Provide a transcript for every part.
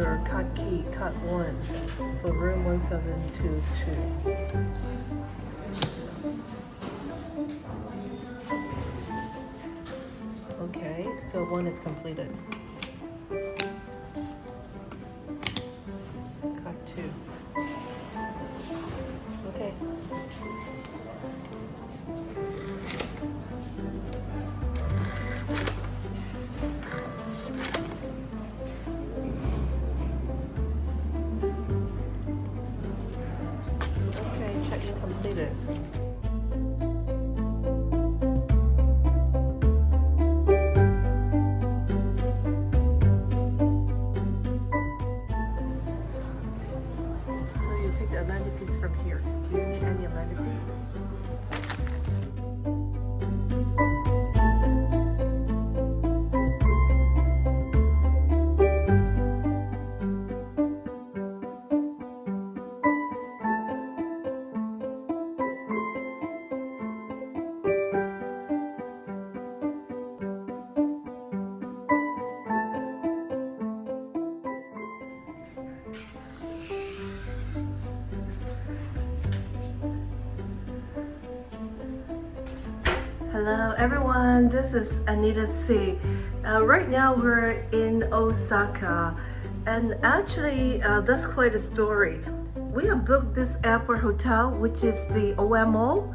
your card key, card 1 for room 1722. Okay, so 1 is completed. Card 2. Okay. Okay, check-in completed. So you take the amenities from here. Do you need any amenities? Hello everyone, this is Anita C. Right now we're in Osaka, and actually that's quite a story. We have booked this airport hotel, which is the OMO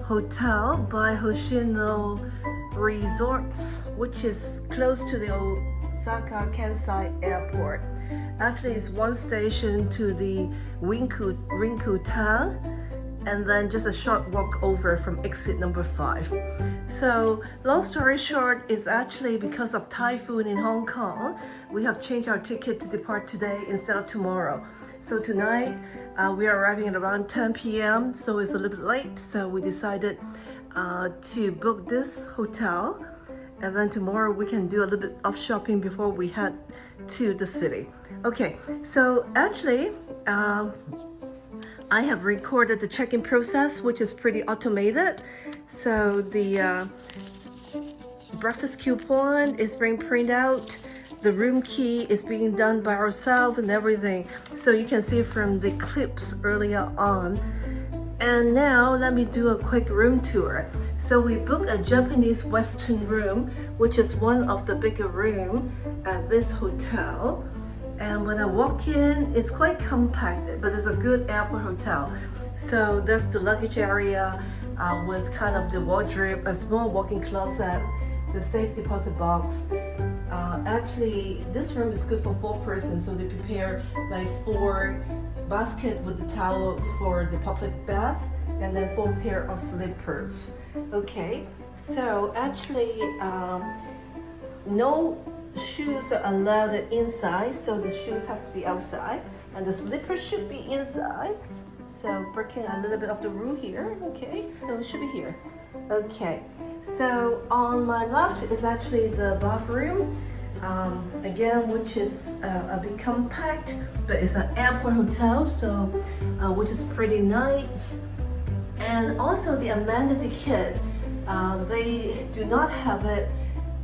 Hotel by Hoshino Resorts, which is close to the Osaka Kansai Airport. Actually, it's one station to the Rinku-town, and then just a short walk over from exit number 5. So long story short, it's actually because of typhoon in Hong Kong, we have changed our ticket to depart today instead of tomorrow. So tonight we are arriving at around 10 p.m. so it's a little bit late, so we decided to book this hotel, and then tomorrow we can do a little bit of shopping before we head to the city. Okay, so actually I have recorded the check-in process, which is pretty automated. So the breakfast coupon is being printed out. The room key is being done by ourselves and everything. So you can see from the clips earlier on. And now let me do a quick room tour. So we booked a Japanese Western room, which is one of the bigger rooms at this hotel. And when I walk in, it's quite compacted, but it's a good airport hotel. So there's the luggage area with kind of the wardrobe, a small walk-in closet, the safe deposit box. Actually, this room is good for 4 persons, so they prepare like 4 baskets with the towels for the public bath, and then 4 pair of slippers. Okay, so actually, no shoes are allowed inside, so the shoes have to be outside, and the slippers should be inside. So breaking a little bit of the rule here. Okay, so it should be here. Okay, so on my left is actually the bathroom, again, which is a bit compact, but it's an airport hotel, so which is pretty nice. And also the amenity kit, they do not have it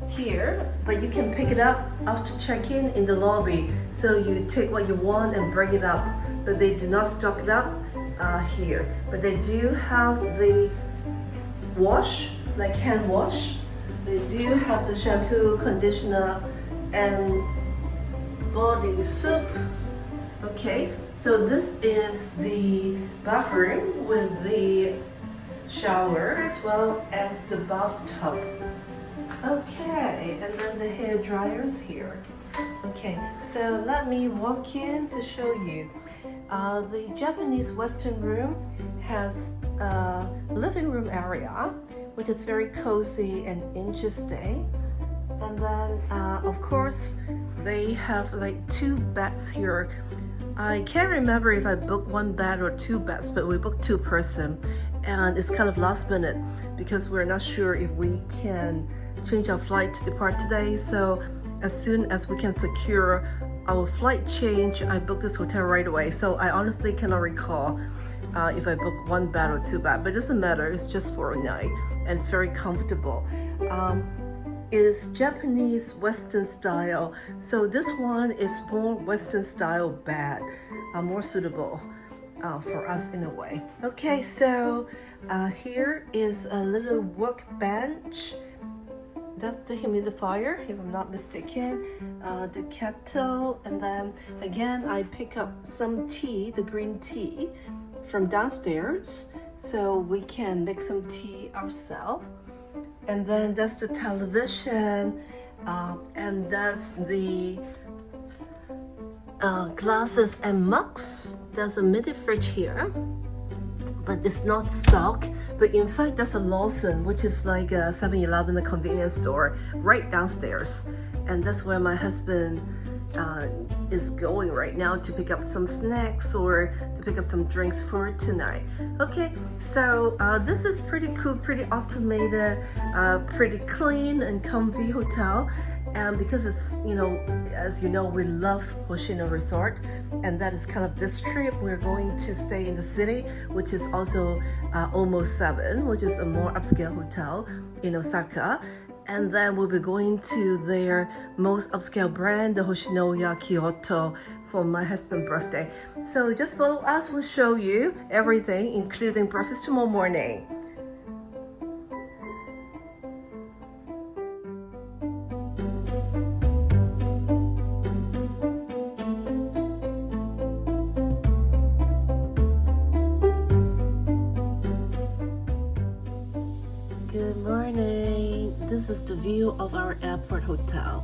here, but you can pick it up after check-in in the lobby. So you take what you want and bring it up, but they do not stock it up here. But they do have the wash, like hand wash. They do have the shampoo, conditioner, and body soap. Okay, so this is the bathroom with the shower as well as the bathtub. Okay, and then the hair dryers here. Okay, so let me walk in to show you. The Japanese Western room has a living room area, which is very cozy and interesting. And then, of course, they have like 2 beds here. I can't remember if I booked 1 bed or 2 beds, but we booked 2 person, and it's kind of last minute because we're not sure if we can change our flight to depart today. So as soon as we can secure our flight change, I booked this hotel right away. So I honestly cannot recall if I booked 1 bed or 2 bed, but it doesn't matter. It's just for a night, and it's very comfortable. is Japanese Western style. So this one is more Western style bed, more suitable for us in a way. Okay, so here is a little workbench. That's the humidifier, if I'm not mistaken, the kettle, and then again I pick up some tea, the green tea, from downstairs, so we can make some tea ourselves. And then that's the television, and that's the glasses and mugs. There's a mini fridge here, but it's not stock. But in fact, that's a Lawson, which is like a 7-Eleven, a convenience store, right downstairs. And that's where my husband is going right now to pick up some snacks or to pick up some drinks for tonight. Okay, so this is pretty cool, pretty automated, pretty clean and comfy hotel. And because it's, as you know, we love Hoshino Resort, and that is kind of this trip. We're going to stay in the city, which is also OMO 7, which is a more upscale hotel in Osaka. And then we'll be going to their most upscale brand, the Hoshinoya Kyoto, for my husband's birthday. So just follow us, we'll show you everything, including breakfast tomorrow morning. Good morning. This is the view of our airport hotel.